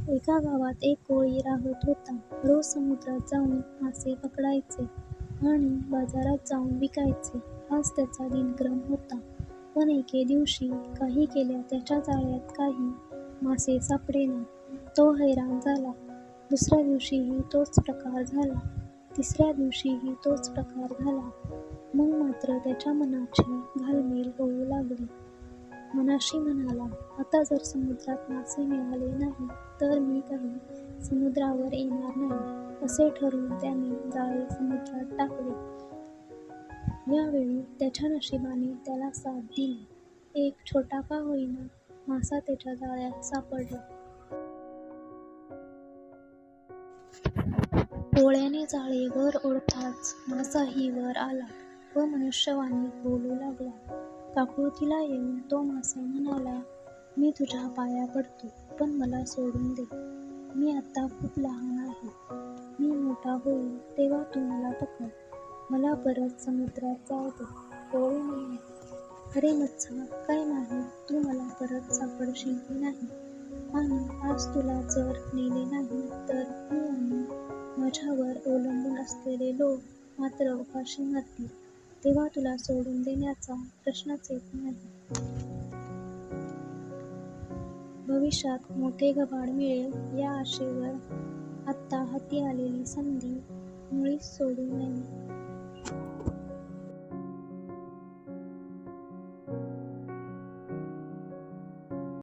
एका गावात एक कोळी राहत होता. रोज समुद्रात जाऊन मासे पकडायचे आणि बाजारात जाऊन विकायचे, हाच त्याचा दिनक्रम होता. पण एके दिवशी काही केल्या त्याच्या जाळ्यात काही मासे सापडेना. तो हैराण झाला. दुसऱ्या दिवशीही तोच प्रकार झाला. तिसऱ्या दिवशीही तोच प्रकार झाला. मग मात्र त्याच्या मनाची घालमेल होऊ लागली. मनाशी म्हणाला, आता जर समुद्रात मासे मिळाले नाही तर मी काही समुद्रावर येणार नाही. असे ठरवून त्याने जाळे समुद्रात टाकले. यावेळी त्याच्या नशिबाने त्याला साथ दिली. एक छोटा का होईना मासा त्याच्या जाळ्यात सापडला. कोळ्याने जाळे वर ओढताच मासाही वर आला व मनुष्यवाणीत बोलू लागला. काकुळतीला येऊन तो मासा म्हणाला, मी तुझ्या पाया पडतो, पण मला सोडून दे. मी आता खूप लहान आहे. मी मोठा होईल तेव्हा तू मला पकड. मला परत समुद्रात जाऊ दे. कोळी म्हणाला, अरे मत्स्या, काय नाही, तू मला परत सापडशील की नाही? आणि आज तुला जर नेले नाही तर मी आणि माझ्यावर अवलंबून असलेले लोक मात्र उपाशी मरतील. तेव्हा तुला सोडून देण्याचा प्रश्नच येत नाही. भविष्यात मोठे घबाड मिळेल या आशेवर आत्ता हाती आलेली संधी मुळीच सोडू नये.